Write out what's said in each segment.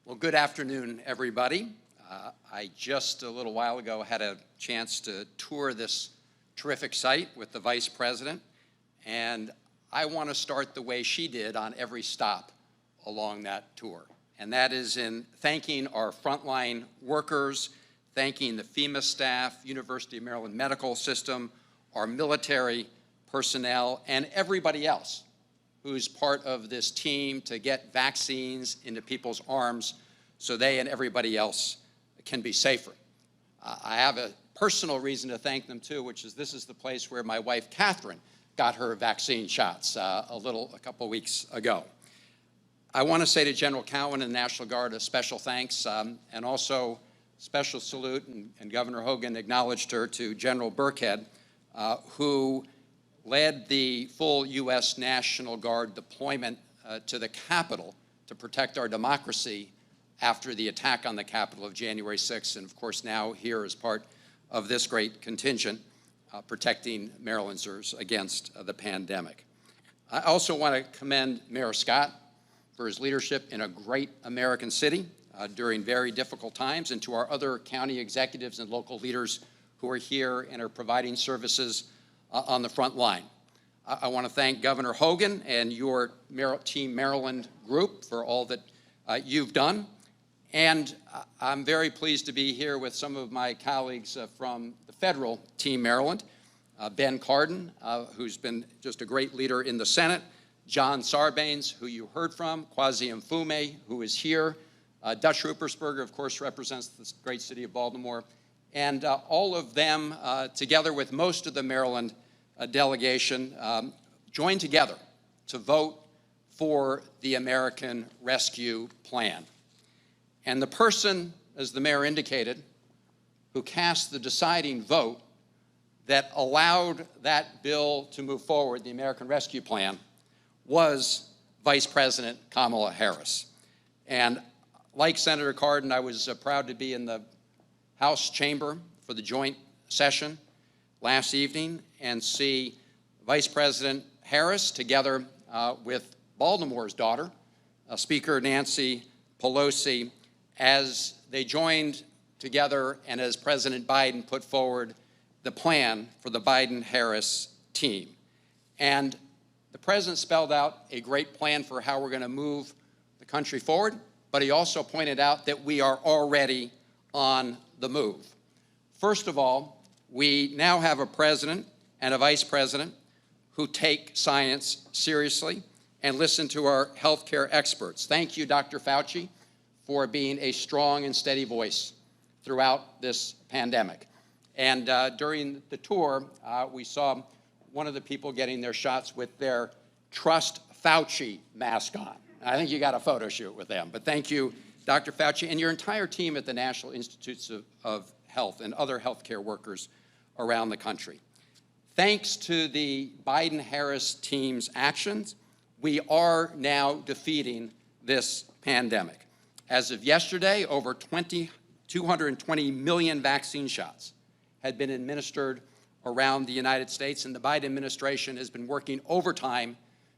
Well, good afternoon, everybody. I just a little while ago had a chance to tour this terrific site with the Vice President, and I want to start the way she did on every stop along that tour, and that is in thanking our frontline workers, thanking the FEMA staff, University of Maryland Medical System, our military personnel, and everybody else who's part of this team to get vaccines into people's arms so they and everybody else can be safer. I have a personal reason to thank them too, which is this is the place where my wife, Catherine, got her vaccine shots a couple weeks ago. I want to say to General Cowan and the National Guard a special thanks, and also special salute, and Governor Hogan acknowledged her, to General Burkhead, who led the full U.S. National Guard deployment to the Capitol to protect our democracy after the attack on the Capitol of January 6th, and of course now here as part of this great contingent protecting Marylanders against the pandemic. I also want to commend Mayor Scott for his leadership in a great American city during very difficult times, and to our other county executives and local leaders who are here and are providing services on the front line. I want to thank Governor Hogan and your Team Maryland group for all that you've done. And I'm very pleased to be here with some of my colleagues from the federal Team Maryland, Ben Cardin, who's been just a great leader in the Senate, John Sarbanes, who you heard from, Kwasi Mfume, who is here, Dutch Ruppersberger, of course, represents the great city of Baltimore, and all of them, together with most of the Maryland delegation, joined together to vote for the American Rescue Plan. And the person, as the mayor indicated, who cast the deciding vote that allowed that bill to move forward, the American Rescue Plan, was Vice President Kamala Harris. And like Senator Cardin, I was proud to be in the House chamber for the joint session last evening and see Vice President Harris together with Baltimore's daughter, Speaker Nancy Pelosi, as they joined together and as President Biden put forward the plan for the Biden-Harris team. And the president spelled out a great plan for how we're going to move the country forward, but he also pointed out that we are already on the move. First of all, we now have a president and a vice president who take science seriously and listen to our healthcare experts. Thank you, Dr. Fauci, for being a strong and steady voice throughout this pandemic. And during the tour, we saw one of the people getting their shots with their Trust Fauci mask on. I think you got a photo shoot with them, but thank you, Dr. Fauci, and your entire team at the National Institutes of Health and other healthcare workers around the country. Thanks to the Biden-Harris team's actions, we are now defeating this pandemic. As of yesterday, over 220 million vaccine shots had been administered around the United States, and the Biden administration has been working overtime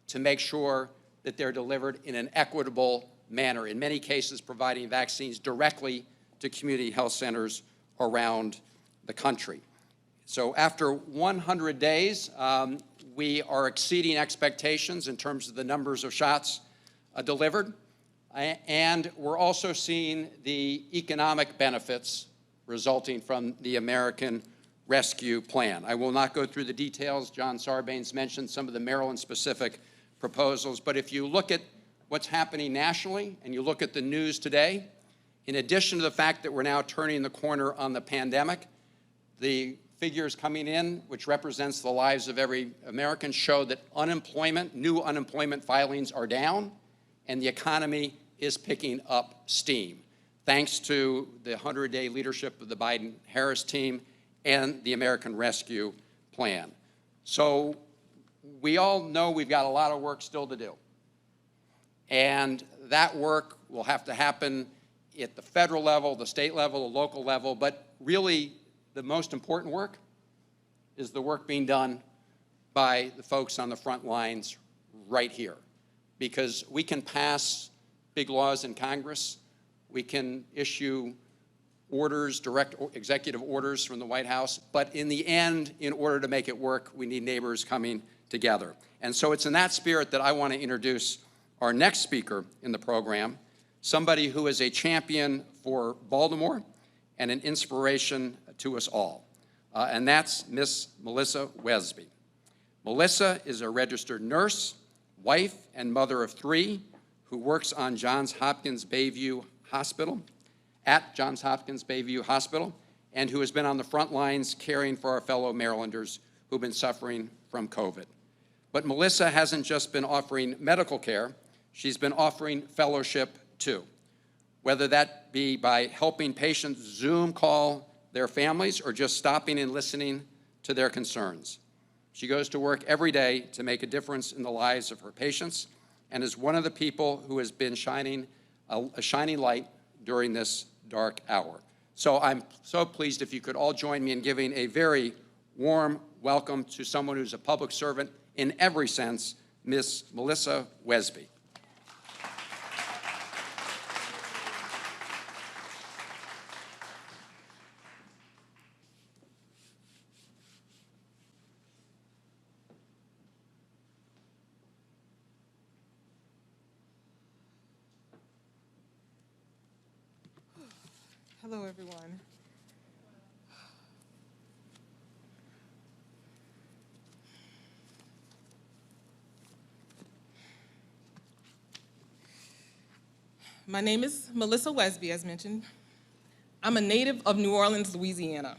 to make sure that they're delivered in an equitable manner, in many cases providing vaccines directly to community health centers around the country. So after 100 days, we are exceeding expectations in terms of the numbers of shots delivered, and we're also seeing the economic benefits resulting from the American Rescue Plan. I will not go through the details. John Sarbanes mentioned some of the Maryland-specific proposals, but if you look at what's happening nationally and you look at the news today, in addition to the fact that we're now turning the corner on the pandemic, the figures coming in, which represents the lives of every American, show that new unemployment filings are down and the economy is picking up steam, thanks to the 100-day leadership of the Biden-Harris team and the American Rescue Plan. So we all know we've got a lot of work still to do. And that work will have to happen at the federal level, the state level, the local level, but really the most important work is the work being done by the folks on the front lines right here. Because we can pass big laws in Congress, We can issue orders, direct executive orders from the White House, but in the end, in order to make it work, we need neighbors coming together. And so it's in that spirit that I want to introduce our next speaker in the program, somebody who is a champion for Baltimore and an inspiration to us all. And that's Miss Melissa Wesby. Melissa is a registered nurse, wife, and mother of 3 who works on Johns Hopkins Bayview Hospital, at Johns Hopkins Bayview Hospital, and who has been on the front lines caring for our fellow Marylanders who've been suffering from COVID. But Melissa hasn't just been offering medical care, she's been offering fellowship too, whether that be by helping patients Zoom call their families or just stopping and listening to their concerns. She goes to work every day to make a difference in the lives of her patients and is one of the people who has been shining a shining light during this dark hour. So I'm so pleased if you could all join me in giving a very warm welcome to someone who's a public servant in every sense, Miss Melissa Wesby. Hello, everyone. My name is Melissa Wesby, as mentioned. I'm a native of New Orleans, Louisiana.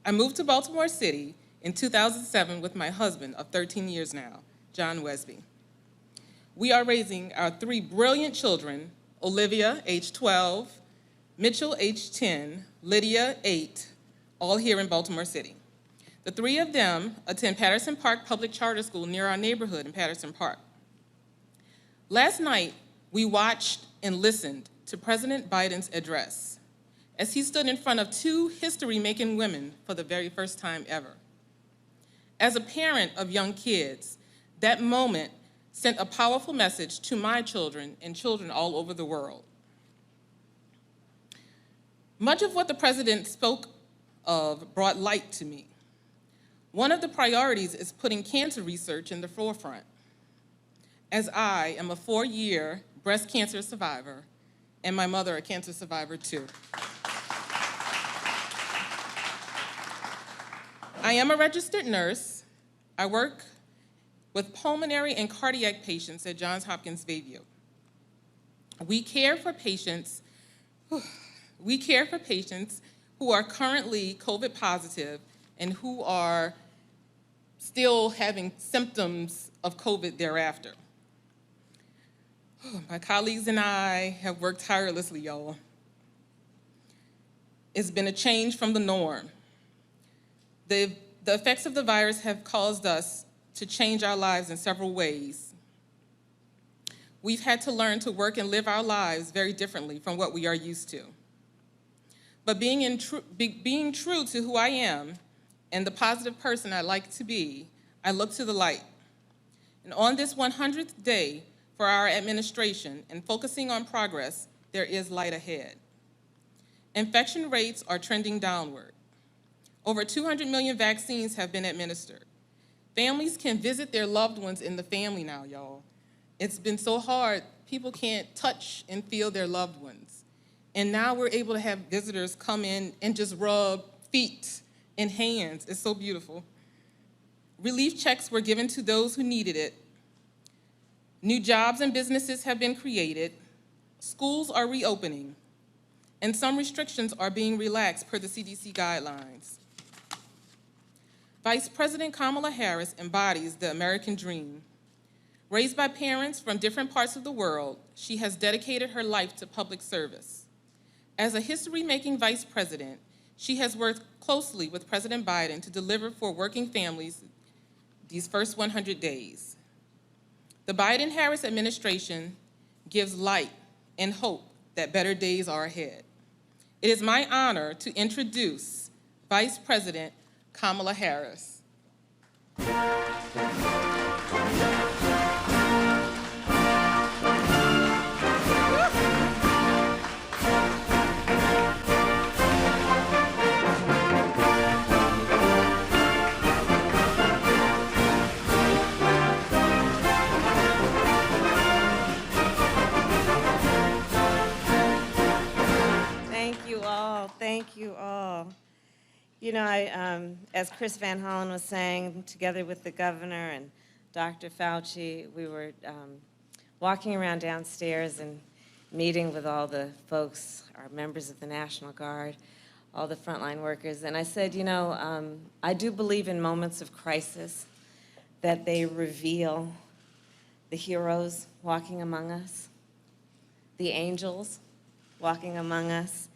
I moved to Baltimore City in 2007 with my husband of 13 years now, John Wesby. We are raising our 3 brilliant children, Olivia, age 12, Mitchell, age 10, Lydia, 8, all here in Baltimore City. The 3 of them attend Patterson Park Public Charter School near our neighborhood in Patterson Park. Last night, we watched and listened to President Biden's address as he stood in front of 2 history-making women for the very first time ever. As a parent of young kids, that moment sent a powerful message to my children and children all over the world. Much of what the president spoke of brought light to me. One of the priorities is putting cancer research in the forefront, as I am a 4-year breast cancer survivor and my mother a cancer survivor too. I am a registered nurse. I work with pulmonary and cardiac patients at Johns Hopkins Bayview. We care for patients who are currently COVID positive and who are still having symptoms of COVID thereafter. My colleagues and I have worked tirelessly, y'all. It's been a change from the norm. The effects of the virus have caused us to change our lives in several ways. We've had to learn to work and live our lives very differently from what we are used to. But being true to who I am and the positive person I like to be, I look to the light. And on this 100th day for our administration and focusing on progress, there is light ahead. Infection rates are trending downward. Over 200 million vaccines have been administered. Families can visit their loved ones in the family now, y'all. It's been so hard, people can't touch and feel their loved ones. And now we're able to have visitors come in and just rub feet and hands. It's so beautiful. Relief checks were given to those who needed it. New jobs and businesses have been created. Schools are reopening. And some restrictions are being relaxed per the CDC guidelines. Vice President Kamala Harris embodies the American dream. Raised by parents from different parts of the world, she has dedicated her life to public service. As a history-making vice president, she has worked closely with President Biden to deliver for working families these first 100 days. The Biden-Harris administration gives light and hope that better days are ahead. It is my honor to introduce Vice President Kamala Harris. Thank you all. You know, as Chris Van Hollen was saying, together with the governor and Dr. Fauci, we were walking around downstairs and meeting with all the folks, our members of the National Guard, all the frontline workers, and I said, you know, I do believe in moments of crisis that they reveal the heroes walking among us, the angels walking among us,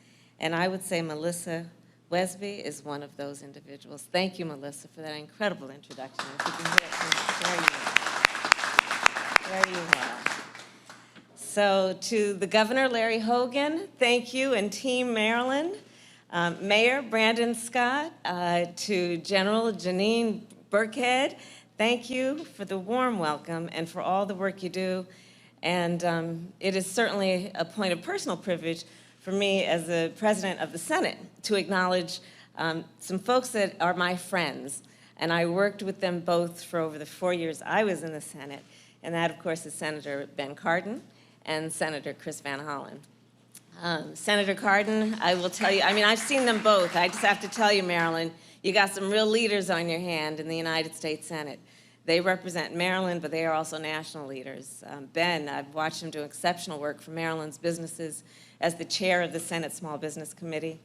and I would say Melissa Wesby is one of those individuals. Thank you, Melissa, for that incredible introduction. If you can hear it from there you are. So to the Governor, Larry Hogan, thank you, and Team Maryland, Mayor Brandon Scott, to General Janine Burkhead, thank you for the warm welcome and for all the work you do. And it is certainly a point of personal privilege for me as the president of the Senate to acknowledge some folks that are my friends. And I worked with them both for over the 4 years I was in the Senate. And that, of course, is Senator Ben Cardin and Senator Chris Van Hollen. Senator Cardin, I will tell you, I mean, I've seen them both. I just have to tell you, Maryland, you got some real leaders on your hand in the United States Senate. They represent Maryland, but they are also national leaders. Ben, I've watched him do exceptional work for Maryland's businesses as the chair of the Senate Small Business Committee.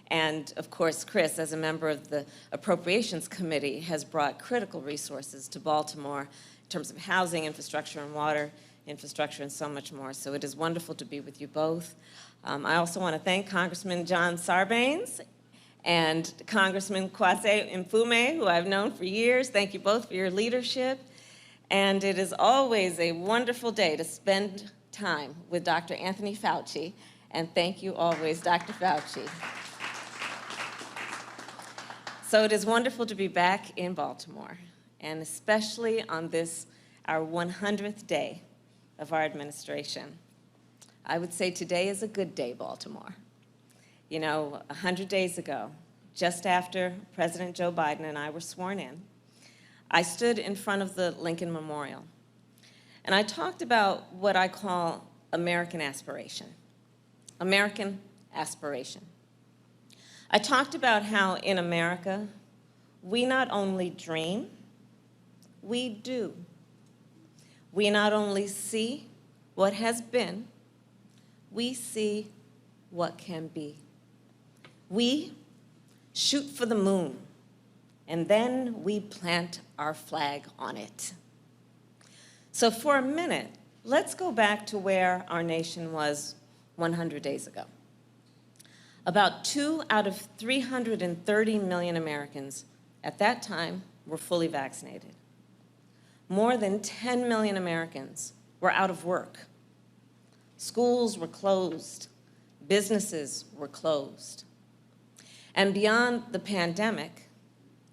And of course, Chris, as a member of the Appropriations Committee, has brought critical resources to Baltimore in terms of housing, infrastructure, and water infrastructure, and so much more. So it is wonderful to be with you both. I also want to thank Congressman John Sarbanes and Congressman Kwasi Mfume, who I've known for years. Thank you both for your leadership. And it is always a wonderful day to spend time with Dr. Anthony Fauci. And thank you always, Dr. Fauci. So it is wonderful to be back in Baltimore, and especially on this, our 100th day of our administration. I would say today is a good day, Baltimore. You know, 100 days ago, just after President Joe Biden and I were sworn in, I stood in front of the Lincoln Memorial, and I talked about what I call American aspiration. American aspiration. I talked about how in America, we not only dream, we do. We not only see what has been, we see what can be. We shoot for the moon, and then we plant our flag on it. So for a minute, let's go back to where our nation was 100 days ago. About 2 out of 330 million Americans at that time were fully vaccinated. More than 10 million Americans were out of work. Schools were closed. Businesses were closed. And beyond the pandemic,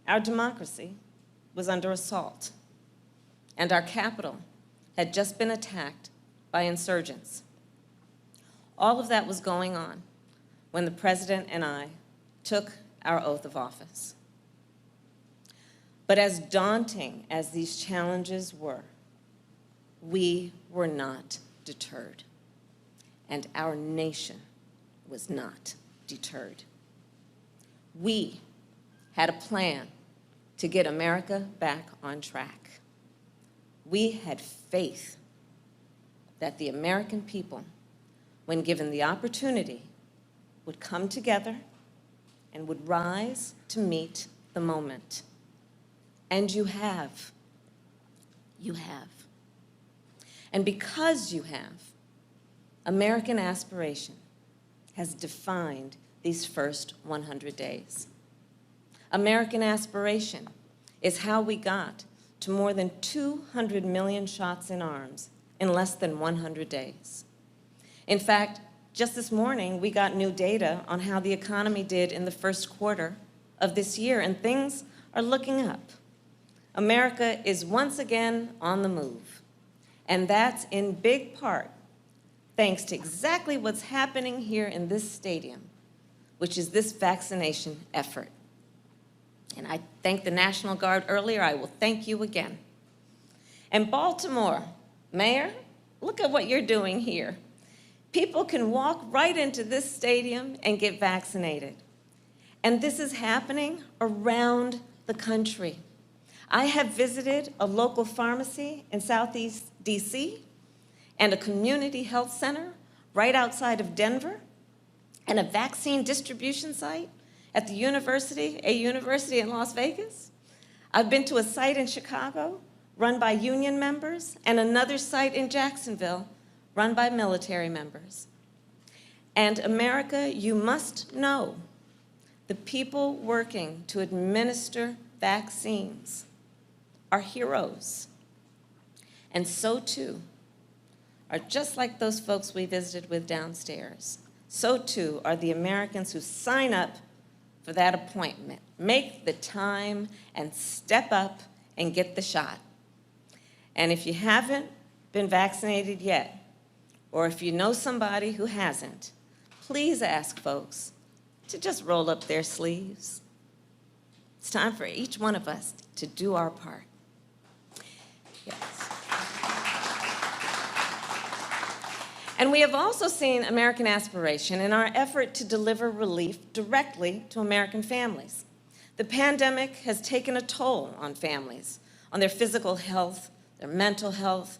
our democracy was under assault, and our capital had just been attacked by insurgents. All of that was going on when the president and I took our oath of office. But as daunting as these challenges were, we were not deterred, and our nation was not deterred. We had a plan to get America back on track. We had faith that the American people, when given the opportunity, would come together and would rise to meet the moment. And you have. You have. And because you have, American aspiration has defined these first 100 days. American aspiration is how we got to more than 200 million shots in arms in less than 100 days. In fact, just this morning, we got new data on how the economy did in the first quarter of this year, and things are looking up. America is once again on the move, and that's in big part thanks to exactly what's happening here in this stadium, which is this vaccination effort. And I thanked the National Guard earlier. I will thank you again. And Baltimore, Mayor, look at what you're doing here. People can walk right into this stadium and get vaccinated. And this is happening around the country. I have visited a local pharmacy in Southeast DC and a community health center right outside of Denver and a vaccine distribution site at a university in Las Vegas. I've been to a site in Chicago run by union members and another site in Jacksonville run by military members. And America, you must know, the people working to administer vaccines are heroes. And so too are just like those folks we visited with downstairs. So too are the Americans who sign up for that appointment, make the time, and step up and get the shot. And if you haven't been vaccinated yet, or if you know somebody who hasn't, please ask folks to just roll up their sleeves. It's time for each one of us to do our part. Yes. And we have also seen American aspiration in our effort to deliver relief directly to American families. The pandemic has taken a toll on families, on their physical health, their mental health,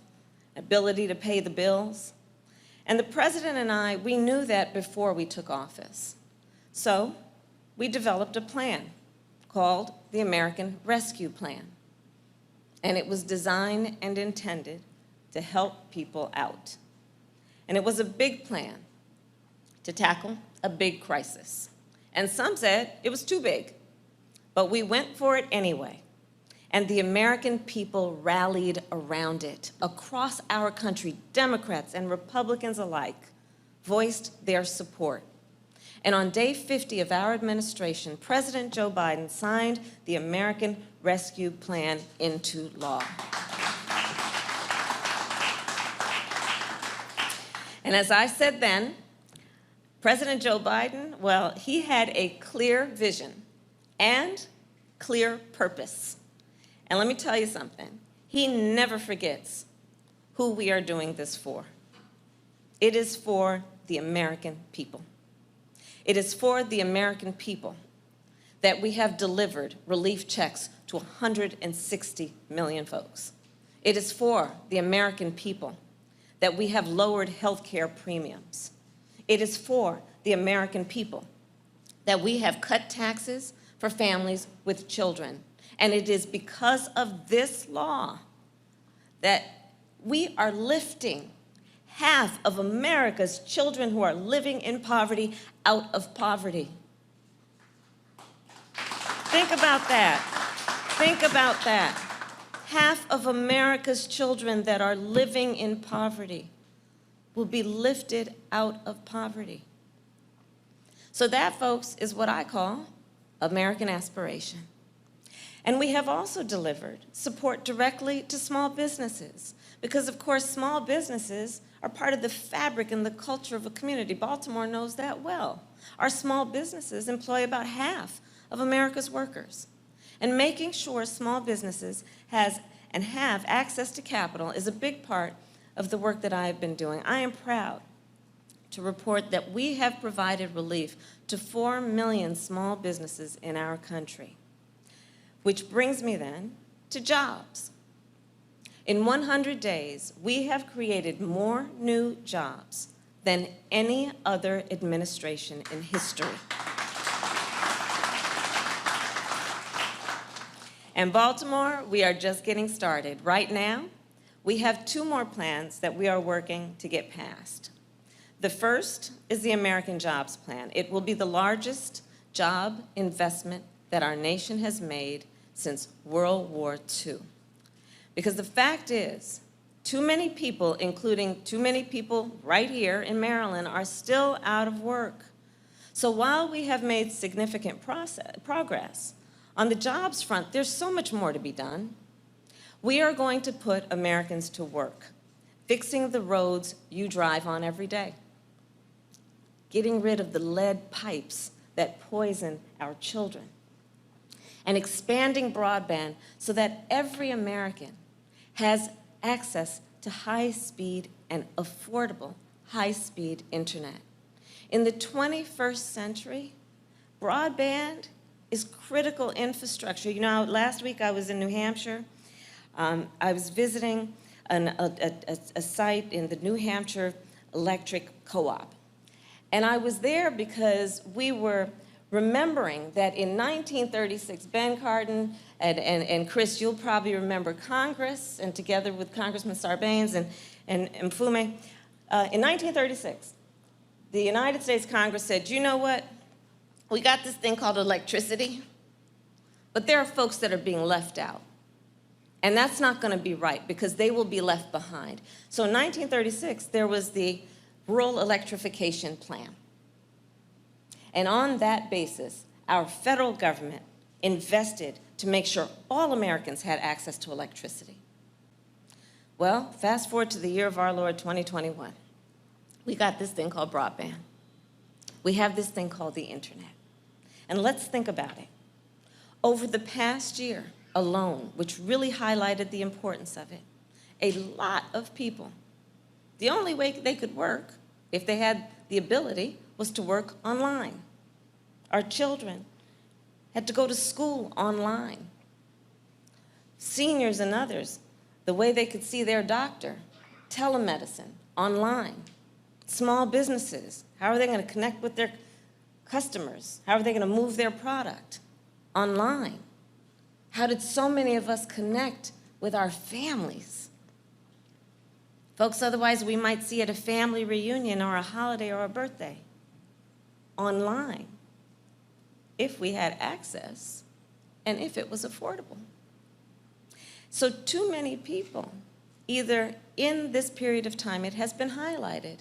ability to pay the bills. And the president and I, we knew that before we took office. So we developed a plan called the American Rescue Plan. And it was designed and intended to help people out. And it was a big plan to tackle a big crisis. And some said it was too big, but we went for it anyway. And the American people rallied around it. Across our country, Democrats and Republicans alike voiced their support. And on day 50 of our administration, President Joe Biden signed the American Rescue Plan into law. And as I said then, President Joe Biden, well, he had a clear vision and clear purpose. And let me tell you something, he never forgets who we are doing this for. It is for the American people. It is for the American people that we have delivered relief checks to 160 million folks. It is for the American people that we have lowered health care premiums. It is for the American people that we have cut taxes for families with children. And it is because of this law that we are lifting half of America's children who are living in poverty out of poverty. Think about that. Think about that. Half of America's children that are living in poverty will be lifted out of poverty. So that, folks, is what I call American aspiration. And we have also delivered support directly to small businesses because, of course, small businesses are part of the fabric and the culture of a community. Baltimore knows that well. Our small businesses employ about half of America's workers. And making sure small businesses have access to capital is a big part of the work that I have been doing. I am proud to report that we have provided relief to 4 million small businesses in our country. Which brings me then to jobs. In 100 days, we have created more new jobs than any other administration in history. In Baltimore, we are just getting started. Right now, we have 2 more plans that we are working to get passed. The first is the American Jobs Plan. It will be the largest job investment that our nation has made since World War II. Because the fact is, too many people, including too many people right here in Maryland, are still out of work. So while we have made significant progress, on the jobs front, there's so much more to be done. We are going to put Americans to work, fixing the roads you drive on every day, getting rid of the lead pipes that poison our children, and expanding broadband so that every American has access to high-speed and affordable high-speed internet. In the 21st century, Broadband is critical infrastructure. You know, last week I was in New Hampshire. I was visiting a site in the New Hampshire Electric Co-op. And I was there because we were remembering that in 1936, Ben Cardin and Chris, you'll probably remember Congress, and together with Congressman Sarbanes and Mfume, in 1936, the United States Congress said, you know what? We got this thing called electricity, but there are folks that are being left out. And that's not going to be right because they will be left behind. So in 1936, there was the Rural Electrification Plan. And on that basis, our federal government invested to make sure all Americans had access to electricity. Well, fast forward to the year of our Lord 2021. We got this thing called broadband. We have this thing called the internet. And let's think about it. Over the past year alone, which really highlighted the importance of it, a lot of people, the only way they could work, if they had the ability, was to work online. Our children had to go to school online. Seniors and others, the way they could see their doctor, telemedicine, online. Small businesses, how are they going to connect with their customers? How are they going to move their product? Online. How did so many of us connect with our families? Folks, otherwise we might see at a family reunion or a holiday or a birthday. Online. If we had access and if it was affordable. So too many people, either in this period of time, it has been highlighted,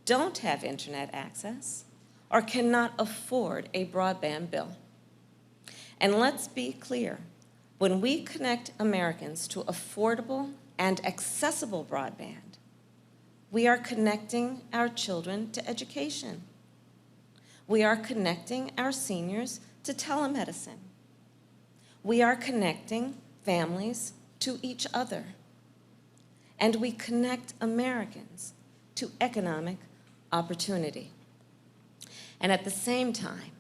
don't have internet access or cannot afford a broadband bill. And let's be clear, when we connect Americans to affordable and accessible broadband, we are connecting our children to education. We are connecting our seniors to telemedicine. We are connecting families to each other. And we connect Americans to economic opportunity. And at the same time,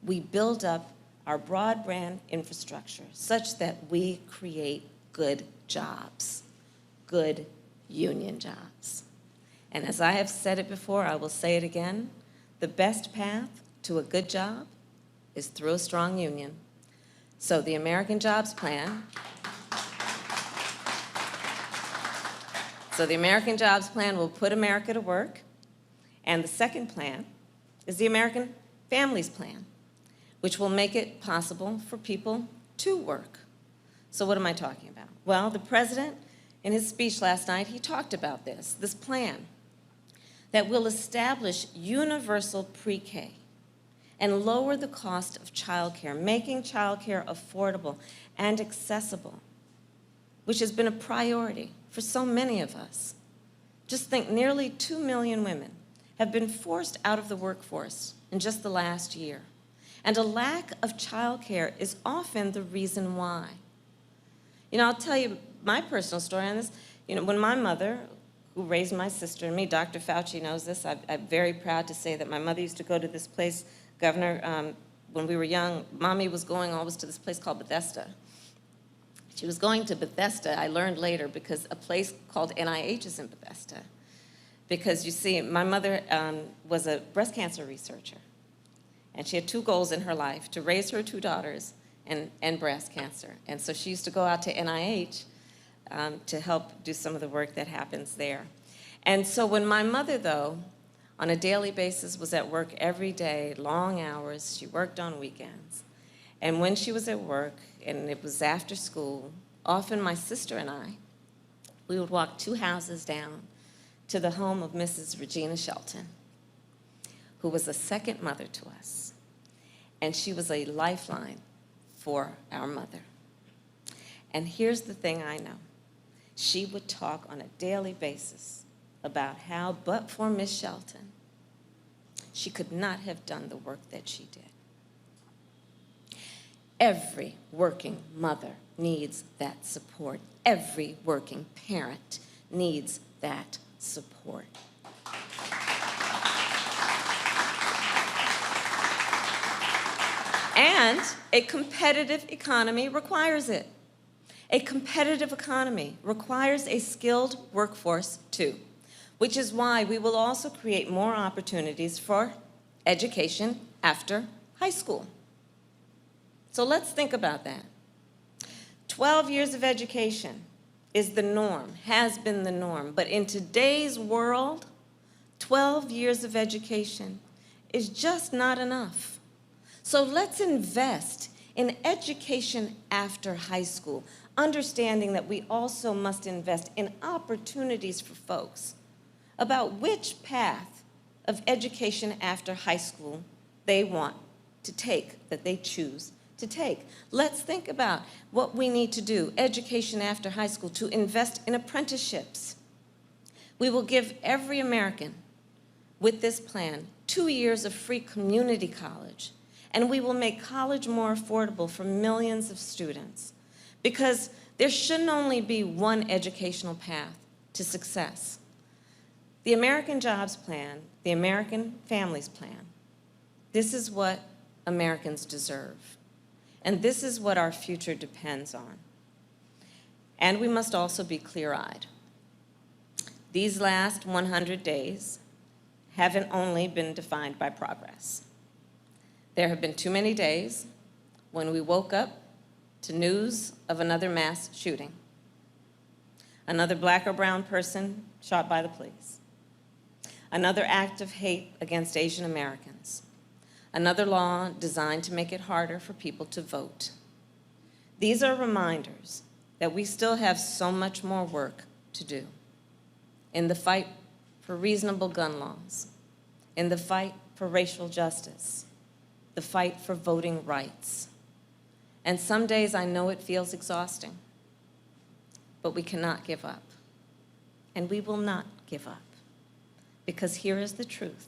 we build up our broadband infrastructure such that we create good jobs, good union jobs. And as I have said it before, I will say it again, the best path to a good job is through a strong union. So the American Jobs Plan, will put America to work. And the second plan is the American Families Plan, which will make it possible for people to work. So what am I talking about? Well, the president, in his speech last night, he talked about this plan that will establish universal pre-K and lower the cost of childcare, making childcare affordable and accessible, which has been a priority for so many of us. Just think, nearly 2 million women have been forced out of the workforce in just the last year. And a lack of childcare is often the reason why. You know, I'll tell you my personal story on this. You know, when my mother, who raised my sister and me, Dr. Fauci knows this, I'm very proud to say that my mother used to go to this place, Governor, when we were young, Mommy was going always to this place called Bethesda. She was going to Bethesda, I learned later, because a place called NIH is in Bethesda. Because you see, my mother was a breast cancer researcher. And she had 2 goals in her life, to raise her 2 daughters and breast cancer. And so she used to go out to NIH to help do some of the work that happens there. And so when my mother, though, on a daily basis was at work every day, long hours, she worked on weekends. And when she was at work, and it was after school, often my sister and I, we would walk 2 houses down to the home of Mrs. Regina Shelton, who was a second mother to us. And she was a lifeline for our mother. And here's the thing I know. She would talk on a daily basis about how, but for Miss Shelton, she could not have done the work that she did. Every working mother needs that support. Every working parent needs that support. And a competitive economy requires it. A competitive economy requires a skilled workforce too, which is why we will also create more opportunities for education after high school. So let's think about that. 12 years of education is the norm, has been the norm, but in today's world, 12 years of education is just not enough. So let's invest in education after high school, understanding that we also must invest in opportunities for folks about which path of education after high school they want to take, that they choose to take. Let's think about what we need to do, education after high school, to invest in apprenticeships. We will give every American with this plan 2 years of free community college, and we will make college more affordable for millions of students, because there shouldn't only be one educational path to success. The American Jobs Plan, the American Families Plan, this is what Americans deserve. And this is what our future depends on. And we must also be clear-eyed. These last 100 days haven't only been defined by progress. There have been too many days when we woke up to news of another mass shooting, another black or brown person shot by the police, another act of hate against Asian Americans, another law designed to make it harder for people to vote. These are reminders that we still have so much more work to do in the fight for reasonable gun laws, in the fight for racial justice, the fight for voting rights. And some days I know it feels exhausting, but we cannot give up. And we will not give up, because here is the truth.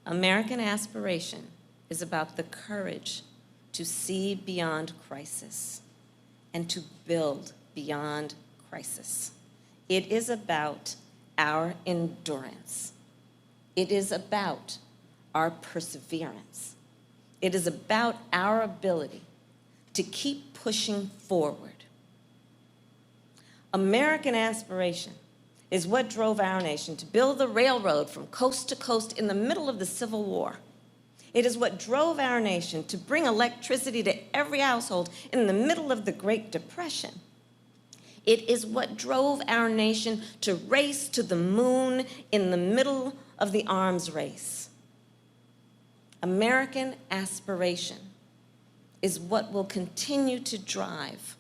American aspiration is about the courage to see beyond crisis and to build beyond crisis. It is about our endurance. It is about our perseverance. It is about our ability to keep pushing forward. American aspiration is what drove our nation to build the railroad from coast to coast in the middle of the Civil War. It is what drove our nation to bring electricity to every household in the middle of the Great Depression. It is what drove our nation to race to the moon in the middle of the arms race. American aspiration is what will continue to drive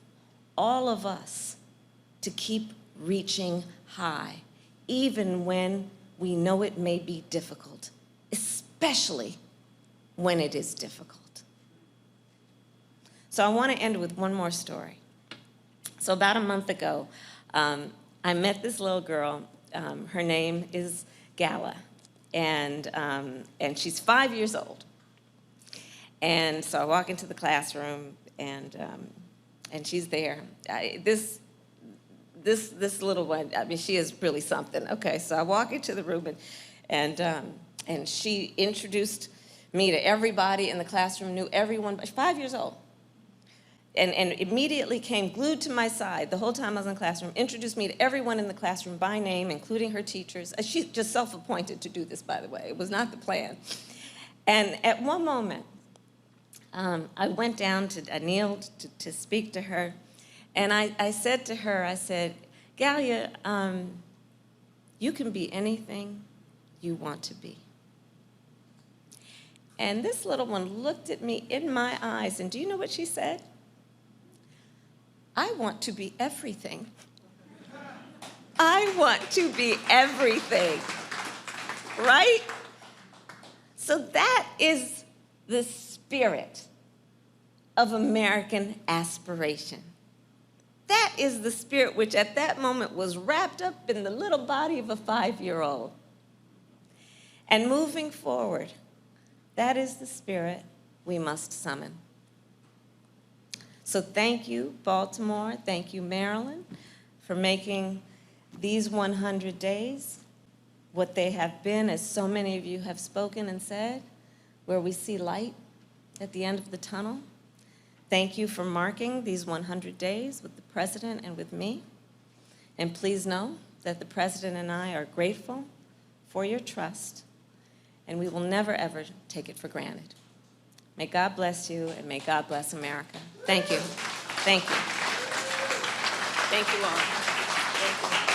all of us to keep reaching high, even when we know it may be difficult, especially when it is difficult. So I want to end with one more story. So about a month ago, I met this little girl. Her name is Gala, and she's 5 years old. And so I walk into the classroom, and she's there. This little one, I mean, she is really something. Okay, so I walk into the room, and she introduced me to everybody in the classroom, knew everyone, but 5 years old. And immediately came glued to my side the whole time I was in the classroom, introduced me to everyone in the classroom by name, including her teachers. She's just self-appointed to do this, by the way. It was not the plan. And at one moment, I went down I kneeled to speak to her. And I said to her, I said, Galia, you can be anything you want to be. And this little one looked at me in my eyes, and do you know what she said? I want to be everything. I want to be everything, right? So that is the spirit of American aspiration. That is the spirit which at that moment was wrapped up in the little body of a 5-year-old. And moving forward, that is the spirit we must summon. So thank you, Baltimore. Thank you, Maryland, for making these 100 days what they have been, as so many of you have spoken and said, where we see light at the end of the tunnel. Thank you for marking these 100 days with the President and with me. And please know that the President and I are grateful for your trust, and we will never, ever take it for granted. May God bless you, and may God bless America. Thank you. Thank you. Thank you all. Thank you.